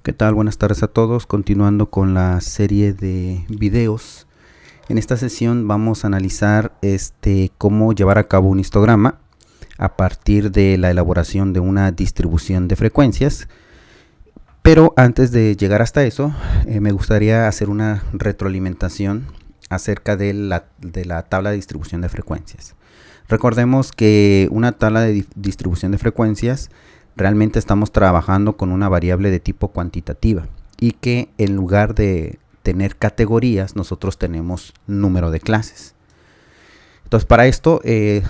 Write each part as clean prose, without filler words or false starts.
¿Qué tal? Buenas tardes a todos. Continuando con la serie de videos. En esta sesión vamos a analizar cómo llevar a cabo un histograma a partir de la elaboración de una distribución de frecuencias. Pero antes de llegar hasta eso, me gustaría hacer una retroalimentación acerca de la tabla de distribución de frecuencias. Recordemos que una tabla de distribución de frecuencias realmente estamos trabajando con una variable de tipo cuantitativa y que en lugar de tener categorías nosotros tenemos número de clases. Entonces para esto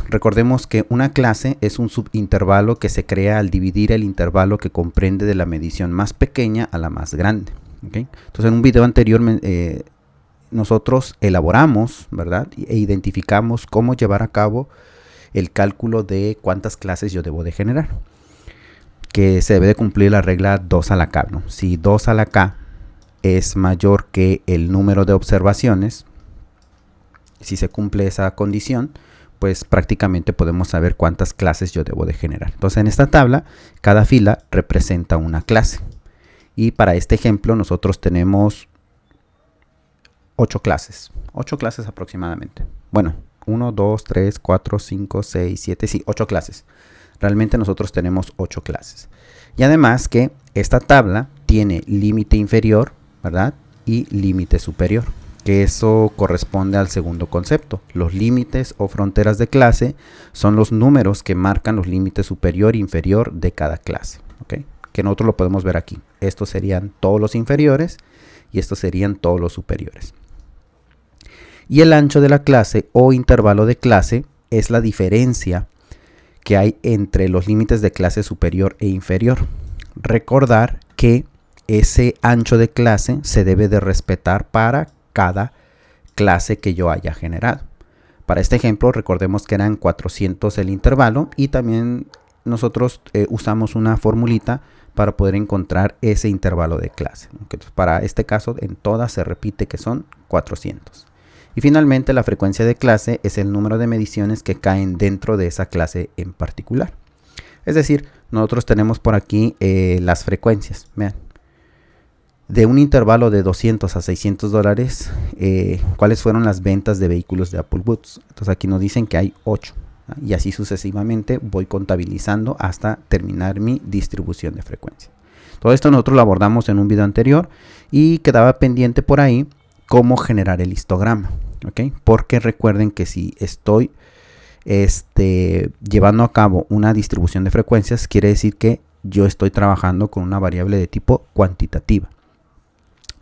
recordemos que una clase es un subintervalo que se crea al dividir el intervalo que comprende de la medición más pequeña a la más grande. ¿Okay? Entonces en un video anterior nosotros elaboramos, ¿verdad? E identificamos cómo llevar a cabo el cálculo de cuántas clases yo debo de generar, que se debe de cumplir la regla 2 a la k, ¿no? Si 2 a la k es mayor que el número de observaciones, si se cumple esa condición, pues prácticamente podemos saber cuántas clases yo debo de generar. Entonces en esta tabla, cada fila representa una clase. Y para este ejemplo nosotros tenemos 8 clases aproximadamente. Bueno, 1, 2, 3, 4, 5, 6, 7, sí, 8 clases. Realmente nosotros tenemos 8 clases. Y además que esta tabla tiene límite inferior, ¿verdad? Y límite superior, que eso corresponde al segundo concepto. Los límites o fronteras de clase son los números que marcan los límites superior e inferior de cada clase, ¿ok? Que nosotros lo podemos ver aquí. Estos serían todos los inferiores y estos serían todos los superiores. Y el ancho de la clase o intervalo de clase es la diferencia que hay entre los límites de clase superior e inferior. Recordar que ese ancho de clase se debe de respetar para cada clase que yo haya generado. Para este ejemplo, recordemos que eran 400 el intervalo y también nosotros usamos una formulita para poder encontrar ese intervalo de clase. Entonces, para este caso, en todas se repite que son 400. Y finalmente la frecuencia de clase es el número de mediciones que caen dentro de esa clase en particular. Es decir, nosotros tenemos por aquí las frecuencias. Vean, de un intervalo de 200 a 600 dólares, ¿cuáles fueron las ventas de vehículos de Apple Boots? Entonces aquí nos dicen que hay 8. Y así sucesivamente voy contabilizando hasta terminar mi distribución de frecuencia. Todo esto nosotros lo abordamos en un video anterior y quedaba pendiente por ahí cómo generar el histograma, ¿ok? Porque recuerden que si estoy llevando a cabo una distribución de frecuencias, quiere decir que yo estoy trabajando con una variable de tipo cuantitativa.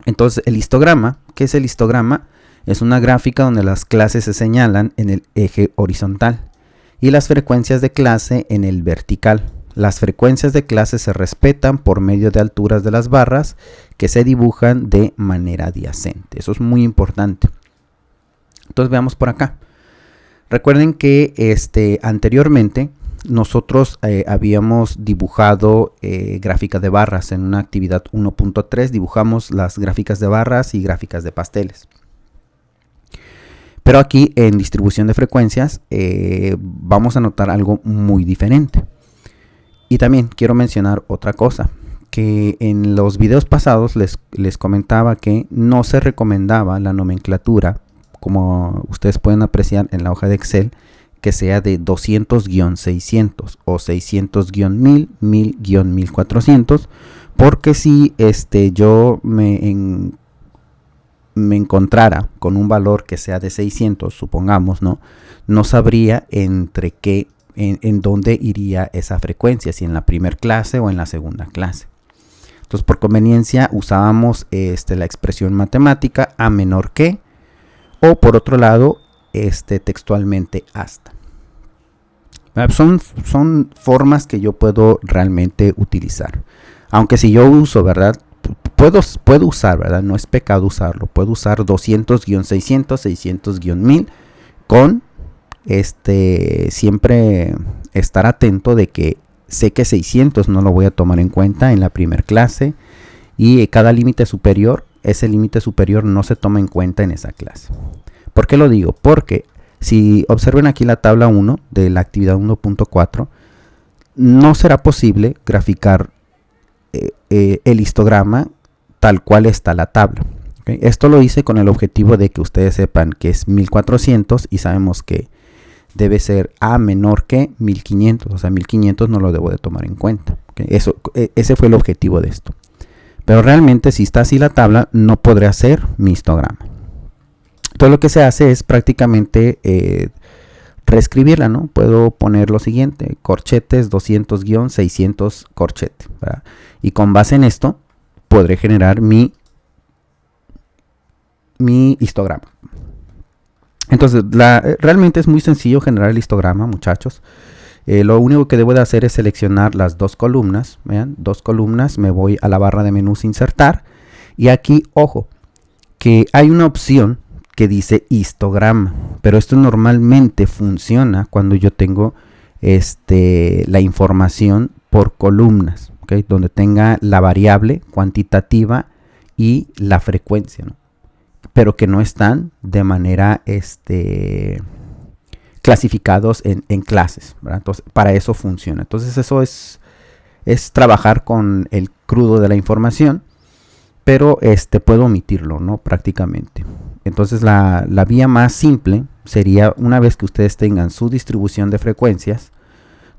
Entonces el histograma, ¿qué es el histograma? Es una gráfica donde las clases se señalan en el eje horizontal y las frecuencias de clase en el vertical. Las frecuencias de clase se respetan por medio de alturas de las barras que se dibujan de manera adyacente. Eso es muy importante. Entonces veamos por acá. Recuerden que anteriormente nosotros habíamos dibujado gráficas de barras. En una actividad 1.3 dibujamos las gráficas de barras y gráficas de pasteles. Pero aquí en distribución de frecuencias vamos a notar algo muy diferente. Y también quiero mencionar otra cosa, que en los videos pasados les comentaba que no se recomendaba la nomenclatura, como ustedes pueden apreciar en la hoja de Excel, que sea de 200-600 o 600-1000, 1000-1400, porque si yo me encontrara con un valor que sea de 600, supongamos, no sabría entre qué en dónde iría esa frecuencia, si en la primera clase o en la segunda clase. Entonces por conveniencia usábamos la expresión matemática a menor que, o por otro lado textualmente hasta. Son formas que yo puedo realmente utilizar, aunque si yo uso, ¿verdad? Puedo usar, ¿verdad? No es pecado usarlo. Puedo usar 200-600, 600-1000 con siempre estar atento de que sé que 600 no lo voy a tomar en cuenta en la primera clase y cada límite superior, ese límite superior no se toma en cuenta en esa clase. ¿Por qué lo digo? Porque si observen aquí la tabla 1 de la actividad 1.4, no será posible graficar el histograma tal cual está la tabla. ¿Okay? Esto lo hice con el objetivo de que ustedes sepan que es 1400 y sabemos que debe ser A menor que 1500. O sea, 1500 no lo debo de tomar en cuenta. ¿Okay? Ese fue el objetivo de esto. Pero realmente si está así la tabla, no podré hacer mi histograma. Todo lo que se hace es prácticamente reescribirla, ¿no? Puedo poner lo siguiente: corchetes 200-600 corchete, ¿verdad? Y con base en esto podré generar mi histograma. Entonces, realmente es muy sencillo generar el histograma, muchachos. Lo único que debo de hacer es seleccionar las dos columnas. Vean, dos columnas, me voy a la barra de menús, insertar. Y aquí, ojo, que hay una opción que dice histograma, pero esto normalmente funciona cuando yo tengo la información por columnas, ¿okay? Donde tenga la variable cuantitativa y la frecuencia, ¿no? Pero que no están de manera clasificados en clases, ¿verdad? Entonces, para eso funciona. Entonces, eso es trabajar con el crudo de la información, pero puedo omitirlo, ¿no? Prácticamente. Entonces, la vía más simple sería, una vez que ustedes tengan su distribución de frecuencias,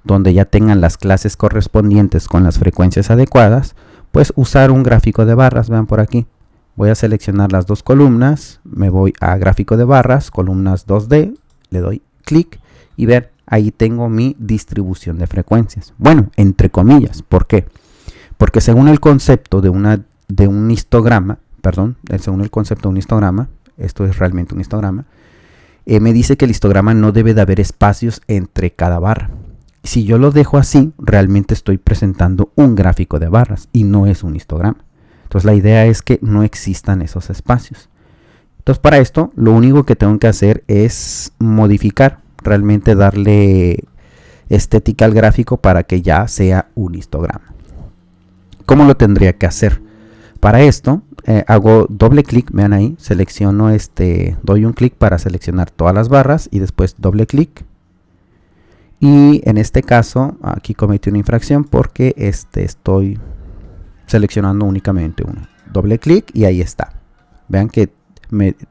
donde ya tengan las clases correspondientes con las frecuencias adecuadas, pues usar un gráfico de barras. Vean por aquí. Voy a seleccionar las dos columnas, me voy a gráfico de barras, columnas 2D, le doy clic y ver, ahí tengo mi distribución de frecuencias. Bueno, entre comillas, ¿por qué? Porque según el concepto de un histograma, según el concepto de un histograma, esto es realmente un histograma, me dice que el histograma no debe de haber espacios entre cada barra. Si yo lo dejo así, realmente estoy presentando un gráfico de barras y no es un histograma. Entonces la idea es que no existan esos espacios. Entonces para esto lo único que tengo que hacer es modificar, realmente darle estética al gráfico para que ya sea un histograma. ¿Cómo lo tendría que hacer? Para esto hago doble clic, vean ahí, selecciono doy un clic para seleccionar todas las barras y después doble clic. Y en este caso aquí cometí una infracción porque estoy seleccionando únicamente uno. Doble clic y ahí está. Vean que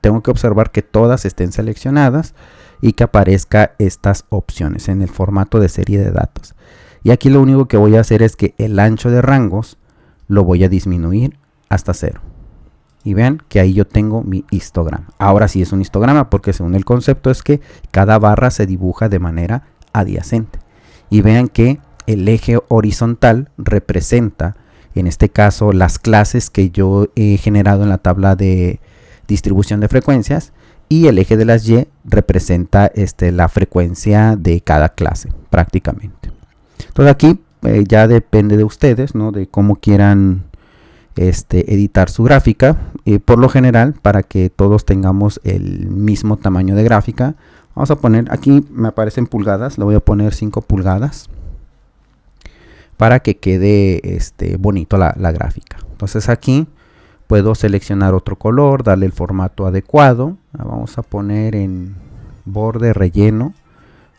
tengo que observar que todas estén seleccionadas y que aparezca estas opciones en el formato de serie de datos. Y aquí lo único que voy a hacer es que el ancho de rangos lo voy a disminuir hasta 0. Y vean que ahí yo tengo mi histograma. Ahora sí es un histograma porque según el concepto es que cada barra se dibuja de manera adyacente. Y vean que el eje horizontal representa, en este caso, las clases que yo he generado en la tabla de distribución de frecuencias, y el eje de las Y representa la frecuencia de cada clase prácticamente. Entonces aquí ya depende de ustedes, ¿no? De cómo quieran editar su gráfica. Por lo general, para que todos tengamos el mismo tamaño de gráfica, vamos a poner, aquí me aparecen pulgadas, le voy a poner 5 pulgadas para que quede bonito la gráfica. Entonces aquí puedo seleccionar otro color, darle el formato adecuado. Vamos a poner en borde relleno,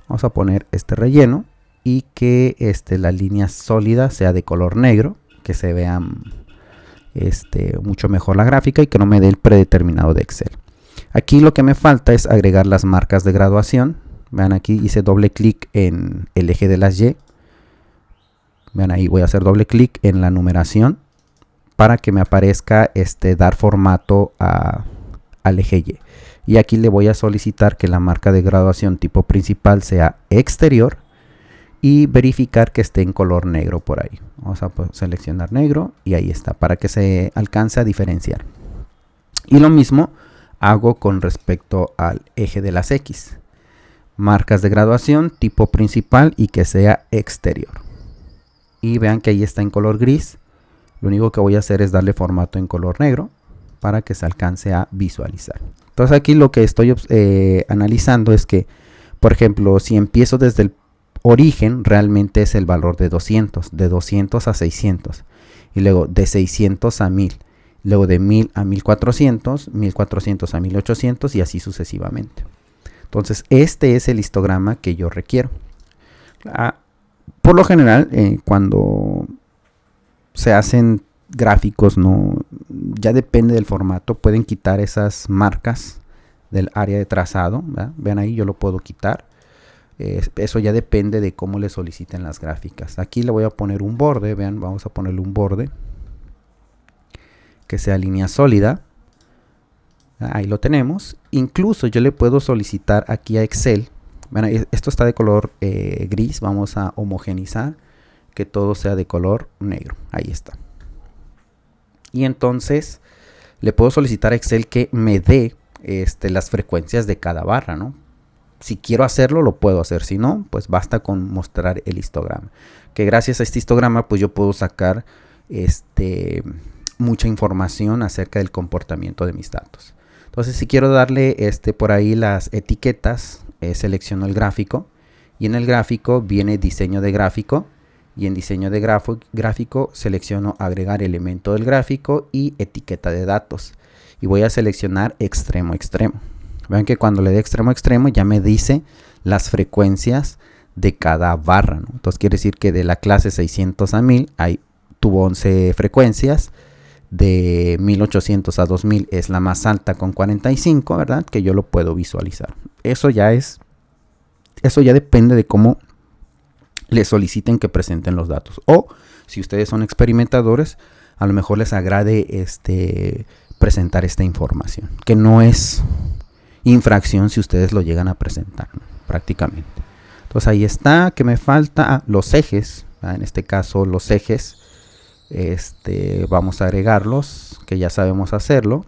vamos a poner este relleno y que la línea sólida sea de color negro, que se vea mucho mejor la gráfica y que no me dé el predeterminado de Excel. Aquí lo que me falta es agregar las marcas de graduación. Vean, aquí hice doble clic en el eje de las Y. Vean, ahí voy a hacer doble clic en la numeración para que me aparezca dar formato al eje Y. Y aquí le voy a solicitar que la marca de graduación tipo principal sea exterior y verificar que esté en color negro por ahí. Vamos a seleccionar negro y ahí está, para que se alcance a diferenciar. Y lo mismo hago con respecto al eje de las X. Marcas de graduación tipo principal y que sea exterior. Y vean que ahí está en color gris. Lo único que voy a hacer es darle formato en color negro para que se alcance a visualizar. Entonces aquí lo que estoy analizando es que, por ejemplo, si empiezo desde el origen, realmente es el valor de 200 a 600. Y luego de 600 a 1000. Luego de 1000 a 1400, 1400 a 1800 y así sucesivamente. Entonces este es el histograma que yo requiero. Por lo general, cuando se hacen gráficos, no, ya depende del formato. Pueden quitar esas marcas del área de trazado, ¿verdad? Vean ahí, yo lo puedo quitar. Eso ya depende de cómo le soliciten las gráficas. Aquí le voy a poner un borde, vean, vamos a ponerle un borde que sea línea sólida. Ahí lo tenemos. Incluso yo le puedo solicitar aquí a Excel. Bueno, esto está de color gris. Vamos a homogeneizar que todo sea de color negro. Ahí está. Y entonces le puedo solicitar a Excel que me dé las frecuencias de cada barra, ¿no? Si quiero hacerlo, lo puedo hacer. Si no, pues basta con mostrar el histograma. Que gracias a este histograma, pues yo puedo sacar mucha información acerca del comportamiento de mis datos. Entonces, si quiero darle por ahí las etiquetas, selecciono el gráfico. Y en el gráfico viene diseño de gráfico. Y en diseño de gráfico selecciono agregar elemento del gráfico y etiqueta de datos. Y voy a seleccionar extremo a extremo. Vean que cuando le dé extremo a extremo ya me dice las frecuencias de cada barra, ¿no? Entonces quiere decir que de la clase 600 a 1000 tuvo 11 frecuencias. De 1800 a 2000 es la más alta con 45, ¿verdad? Que yo lo puedo visualizar. Eso ya depende de cómo le soliciten que presenten los datos. O si ustedes son experimentadores, a lo mejor les agrade presentar esta información, que no es infracción si ustedes lo llegan a presentar, ¿no? Prácticamente. Entonces ahí está. ¿Qué me falta? Los ejes, ¿verdad? En este caso los ejes vamos a agregarlos, que ya sabemos hacerlo.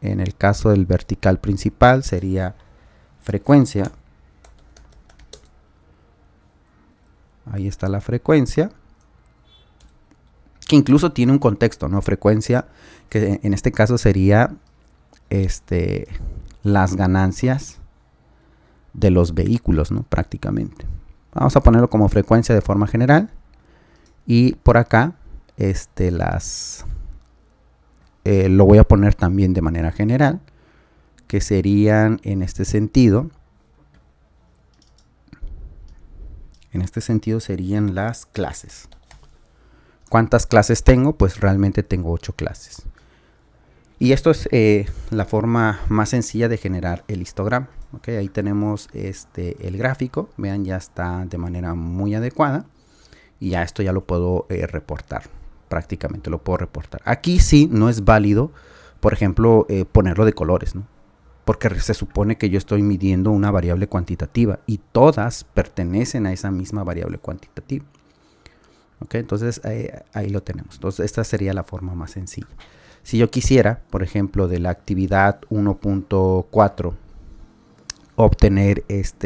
En el caso del vertical principal sería frecuencia. Ahí está la frecuencia, que incluso tiene un contexto, ¿no? Frecuencia, que en este caso sería las ganancias de los vehículos, ¿no? Prácticamente. Vamos a ponerlo como frecuencia de forma general. Y por acá lo voy a poner también de manera general, que serían en este sentido. En este sentido serían las clases. ¿Cuántas clases tengo? Pues realmente tengo 8 clases. Y esto es la forma más sencilla de generar el histograma. ¿Okay? Ahí tenemos el gráfico. Vean, ya está de manera muy adecuada. Y ya esto ya lo puedo reportar. Prácticamente lo puedo reportar. Aquí sí no es válido, por ejemplo, ponerlo de colores, ¿no? Porque se supone que yo estoy midiendo una variable cuantitativa y todas pertenecen a esa misma variable cuantitativa. ¿Ok? Entonces ahí lo tenemos. Entonces esta sería la forma más sencilla. Si yo quisiera, por ejemplo, de la actividad 1.4 obtener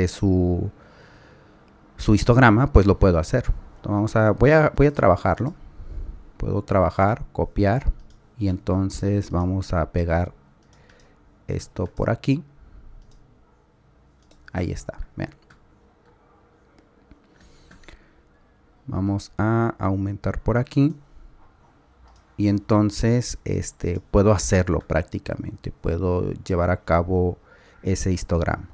su histograma, pues lo puedo hacer. Entonces voy a trabajarlo. Puedo trabajar, copiar y entonces vamos a pegar esto por aquí. Ahí está, vean. Vamos a aumentar por aquí. Y entonces puedo hacerlo prácticamente. Puedo llevar a cabo ese histograma.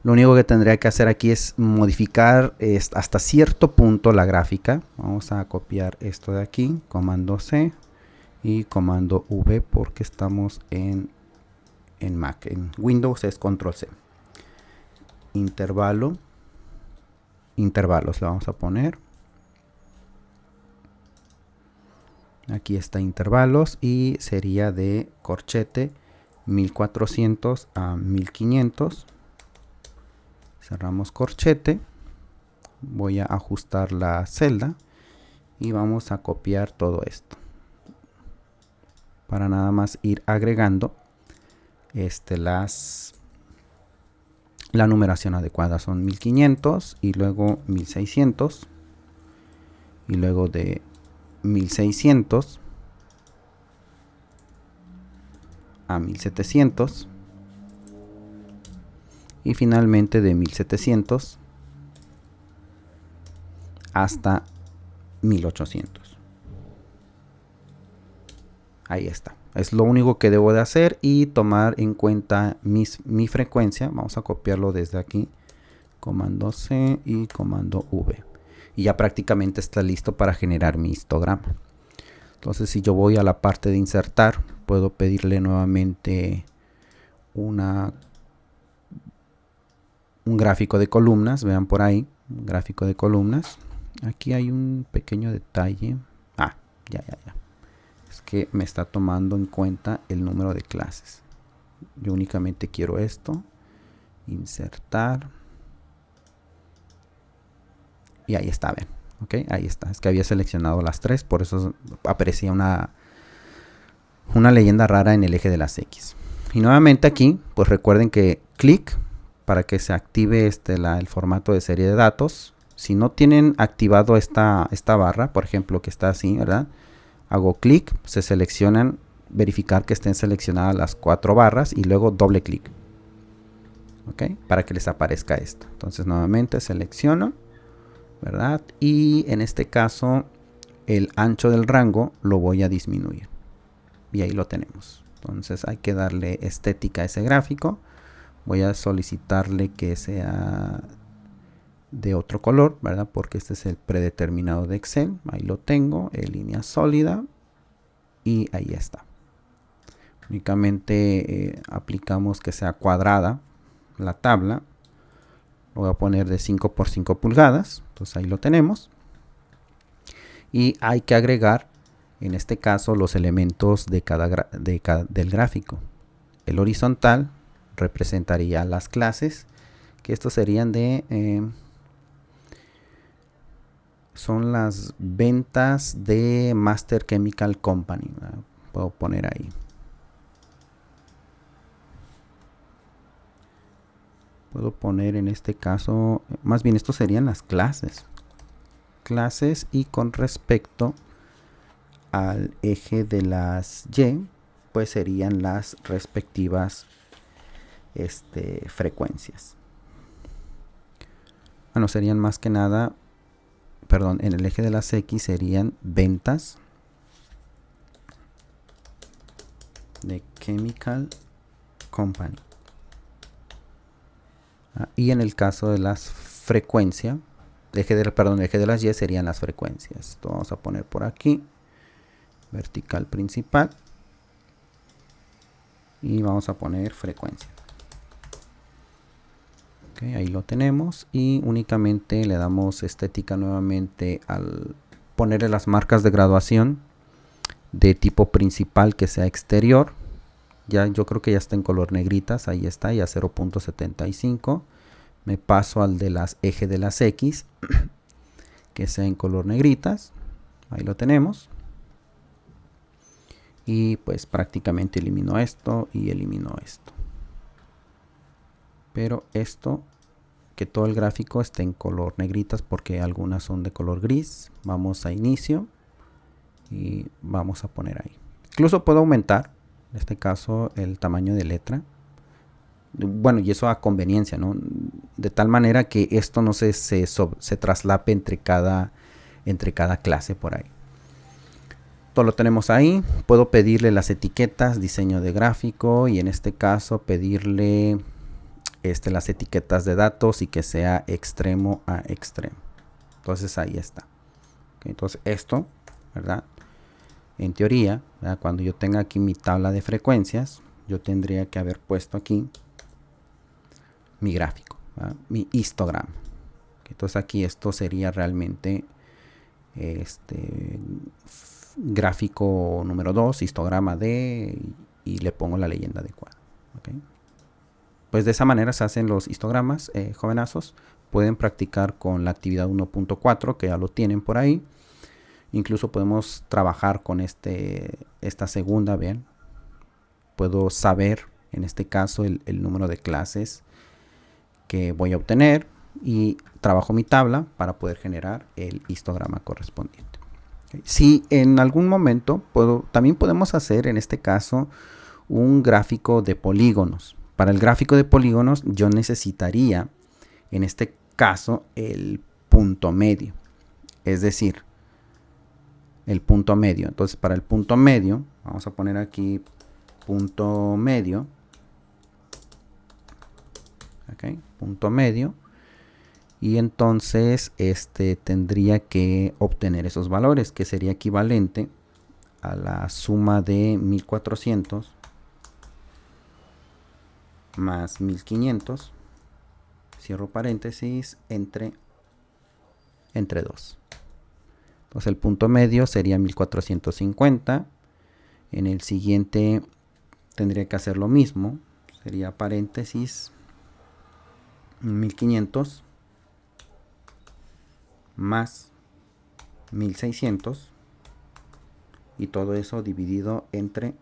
Lo único que tendría que hacer aquí es modificar hasta cierto punto la gráfica. Vamos a copiar esto de aquí. Comando C y comando V porque estamos en Mac. En Windows es Control C. Intervalos le vamos a poner. Aquí está intervalos y sería de corchete 1400 a 1500. Cerramos corchete. Voy a ajustar la celda y vamos a copiar todo esto para nada más ir agregando la numeración adecuada. Son 1500 y luego 1600 y luego de 1600 a 1700 y finalmente de 1700 hasta 1800. Ahí está. Es lo único que debo de hacer y tomar en cuenta mi frecuencia. Vamos a copiarlo desde aquí. Comando C y comando V. Y ya prácticamente está listo para generar mi histograma. Entonces si yo voy a la parte de insertar, puedo pedirle nuevamente un gráfico de columnas. Vean por ahí, un gráfico de columnas. Aquí hay un pequeño detalle. Ya. Es que me está tomando en cuenta el número de clases. Yo únicamente quiero esto. Insertar. Y ahí está, ven. Ok, ahí está. Es que había seleccionado las tres, por eso aparecía una leyenda rara en el eje de las X. Y nuevamente aquí, pues recuerden que clic para que se active el formato de serie de datos. Si no tienen activado esta barra, por ejemplo, que está así, ¿verdad? Hago clic, se seleccionan, verificar que estén seleccionadas las 4 barras y luego doble clic. ¿Ok? Para que les aparezca esto. Entonces nuevamente selecciono, ¿verdad? Y en este caso el ancho del rango lo voy a disminuir. Y ahí lo tenemos. Entonces hay que darle estética a ese gráfico. Voy a solicitarle que sea de otro color, ¿verdad? Porque este es el predeterminado de Excel. Ahí lo tengo, en línea sólida. Y ahí está. Únicamente aplicamos que sea cuadrada la tabla. Lo voy a poner de 5 por 5 pulgadas. Entonces ahí lo tenemos. Y hay que agregar, en este caso, los elementos de del gráfico. El horizontal representaría las clases, que estos serían son las ventas de Master Chemical Company, ¿verdad? Puedo poner ahí. Puedo poner en este caso, más bien estos serían las clases. Clases, y con respecto al eje de las Y, pues serían las respectivas frecuencias. Bueno, serían más que nada, perdón, en el eje de las X serían ventas de Chemical Company. Y en el caso de las frecuencias, el eje de las Y serían las frecuencias. Esto vamos a poner por aquí, vertical principal, y vamos a poner frecuencia. Okay, ahí lo tenemos, y únicamente le damos estética nuevamente al ponerle las marcas de graduación de tipo principal, que sea exterior. Ya yo creo que ya está en color negritas, ahí está, ya 0.75. Me paso al de las eje de las X, que sea en color negritas. Ahí lo tenemos. Y pues prácticamente elimino esto y elimino esto. Pero esto, que todo el gráfico esté en color negritas, porque algunas son de color gris. Vamos a inicio y vamos a poner ahí. Incluso puedo aumentar, en este caso, el tamaño de letra. Bueno, y eso a conveniencia, ¿no? De tal manera que esto no se traslape entre cada clase por ahí. Todo lo tenemos ahí. Puedo pedirle las etiquetas, diseño de gráfico, y en este caso pedirle las etiquetas de datos y que sea extremo a extremo. Entonces ahí está. Okay, entonces esto, ¿verdad? En teoría, ¿verdad? Cuando yo tenga aquí mi tabla de frecuencias, yo tendría que haber puesto aquí mi gráfico, ¿verdad? Mi histograma. Entonces aquí esto sería realmente gráfico número 2, histograma D, y le pongo la leyenda adecuada. ¿Okay? Pues de esa manera se hacen los histogramas, jovenazos. Pueden practicar con la actividad 1.4, que ya lo tienen por ahí. Incluso podemos trabajar con esta segunda, vean. Puedo saber, en este caso, el número de clases que voy a obtener, y trabajo mi tabla para poder generar el histograma correspondiente. Okay. Si en algún momento también podemos hacer, en este caso, un gráfico de polígonos. Para el gráfico de polígonos yo necesitaría, en este caso, el punto medio. Es decir, el punto medio. Entonces, para el punto medio, vamos a poner aquí punto medio. Okay, punto medio. Y entonces tendría que obtener esos valores, que sería equivalente a la suma de 1400 más 1500, cierro paréntesis, entre 2. Entonces el punto medio sería 1450. En el siguiente tendría que hacer lo mismo, sería paréntesis 1500 más 1600 y todo eso dividido entre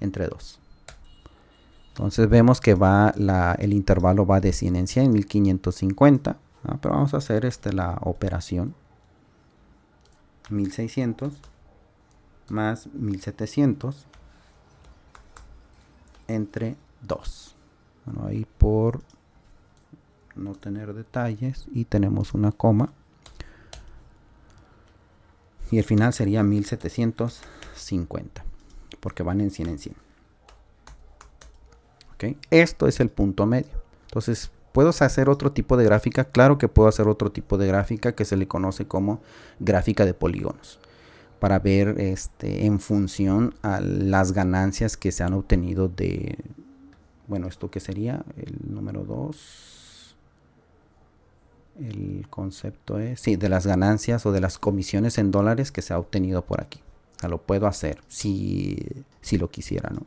2. Entonces vemos que el intervalo va de 100 en 100, 1550, ¿no? Pero vamos a hacer la operación. 1600 más 1700 entre 2. Bueno, ahí por no tener detalles y tenemos una coma. Y el final sería 1750, porque van en 100 en 100. ¿Okay? Esto es el punto medio. Entonces, ¿puedo hacer otro tipo de gráfica? Claro que puedo hacer otro tipo de gráfica que se le conoce como gráfica de polígonos, para ver en función a las ganancias que se han obtenido de, bueno, esto que sería el número 2. El concepto es, sí, de las ganancias o de las comisiones en dólares que se ha obtenido por aquí. O sea, lo puedo hacer si lo quisiera, ¿no?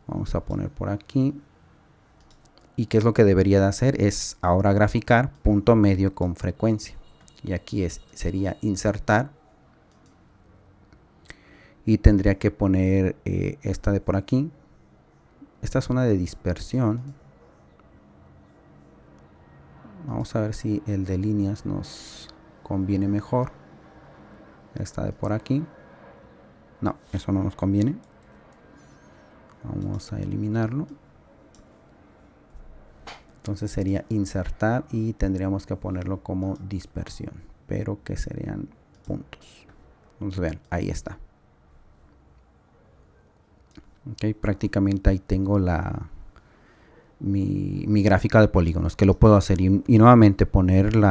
Vamos a poner por aquí. ¿Y qué es lo que debería de hacer? Es ahora graficar punto medio con frecuencia. Y aquí sería insertar. Y tendría que poner esta de por aquí. Esta es una de dispersión. Vamos a ver si el de líneas nos conviene mejor. Esta de por aquí. No, eso no nos conviene. Vamos a eliminarlo. Entonces sería insertar y tendríamos que ponerlo como dispersión, pero que serían puntos. Entonces vean, ahí está. Ok, prácticamente ahí tengo mi gráfica de polígonos, que lo puedo hacer y nuevamente poner el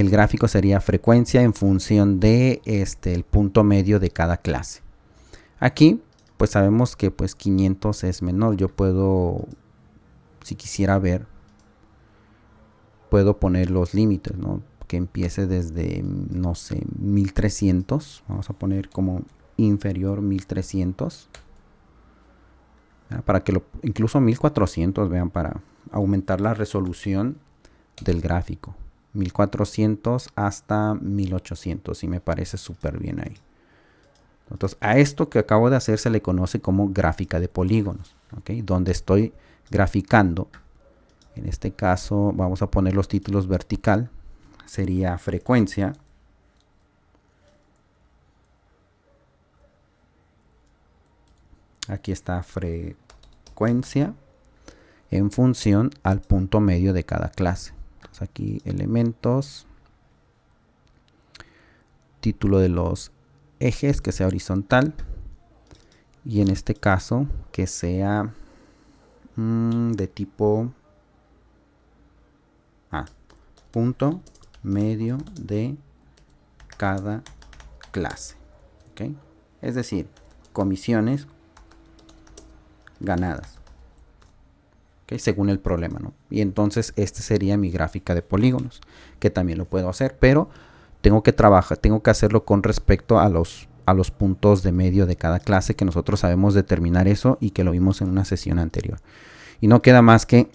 gráfico sería frecuencia en función de el punto medio de cada clase. Aquí pues sabemos que pues 500 es menor. Yo puedo, si quisiera ver, puedo poner los límites, ¿no? Que empiece desde, no sé, 1300. Vamos a poner como inferior 1300. Para que incluso 1400, vean, para aumentar la resolución del gráfico. 1400 hasta 1800 y me parece súper bien ahí. Entonces a esto que acabo de hacer se le conoce como gráfica de polígonos, ¿okay? Donde estoy graficando. En este caso vamos a poner los títulos vertical. Sería frecuencia. Aquí está frecuencia en función al punto medio de cada clase. Entonces aquí elementos. Título de los ejes que sea horizontal. Y en este caso que sea de tipo punto medio de cada clase. ¿Okay? Es decir, comisiones ganadas. ¿Okay? Según el problema, ¿no? Y entonces este sería mi gráfica de polígonos, que también lo puedo hacer, pero tengo que hacerlo con respecto a los puntos de medio de cada clase, que nosotros sabemos determinar eso y que lo vimos en una sesión anterior. Y no queda más que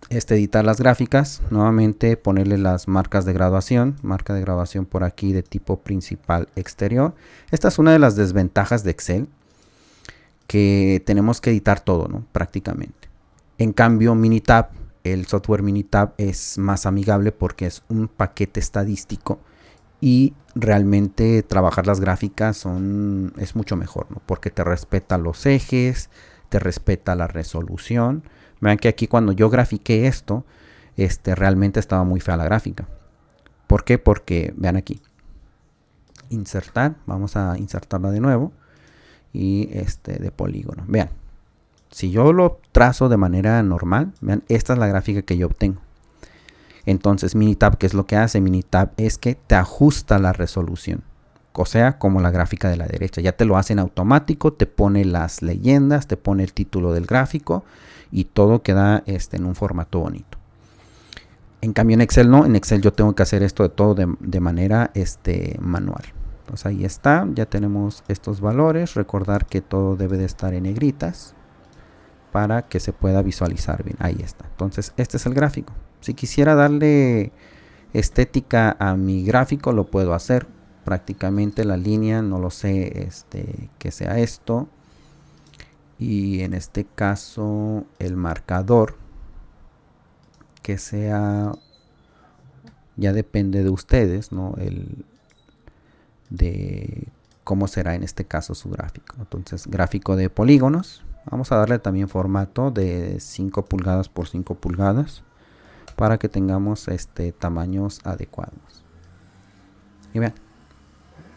editar las gráficas, nuevamente ponerle las marcas de graduación, marca de graduación por aquí de tipo principal exterior. Esta es una de las desventajas de Excel, que tenemos que editar todo, ¿no? Prácticamente. En cambio, Minitab, el software Minitab es más amigable porque es un paquete estadístico y realmente trabajar las gráficas es mucho mejor, ¿no? Porque te respeta los ejes, te respeta la resolución. Vean que aquí cuando yo grafiqué esto, realmente estaba muy fea la gráfica. ¿Por qué? Porque, vean aquí, insertar, vamos a insertarla de nuevo, y de polígono. Vean, si yo lo trazo de manera normal, vean, esta es la gráfica que yo obtengo. Entonces Minitab, ¿qué es lo que hace? Minitab es que te ajusta la resolución, o sea, como la gráfica de la derecha. Ya te lo hace en automático, te pone las leyendas, te pone el título del gráfico y todo queda en un formato bonito. En cambio en Excel no, en Excel yo tengo que hacer esto de todo de manera manual. Entonces ahí está, ya tenemos estos valores. Recordar que todo debe de estar en negritas para que se pueda visualizar bien. Ahí está. Entonces este es el gráfico. Si quisiera darle estética a mi gráfico lo puedo hacer. Prácticamente la línea, no lo sé, que sea esto. Y en este caso el marcador que sea, ya depende de ustedes, ¿no? De cómo será en este caso su gráfico. Entonces, gráfico de polígonos. Vamos a darle también formato de 5 pulgadas por 5 pulgadas para que tengamos tamaños adecuados. Y vean,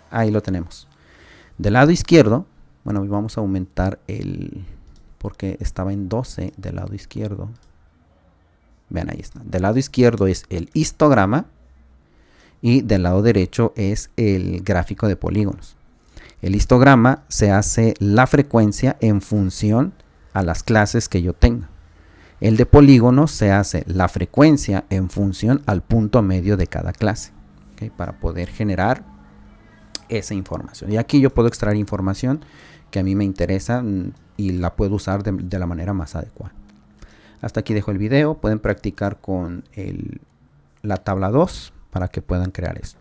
ahí lo tenemos. Del lado izquierdo, bueno, vamos a aumentar porque estaba en 12 del lado izquierdo. Vean, ahí está. Del lado izquierdo es el histograma y del lado derecho es el gráfico de polígonos. El histograma se hace la frecuencia en función a las clases que yo tenga. El de polígonos se hace la frecuencia en función al punto medio de cada clase, ¿okay? Para poder generar esa información. Y aquí yo puedo extraer información que a mí me interesa y la puedo usar de la manera más adecuada. Hasta aquí dejo el video. Pueden practicar con la tabla 2 para que puedan crear esto.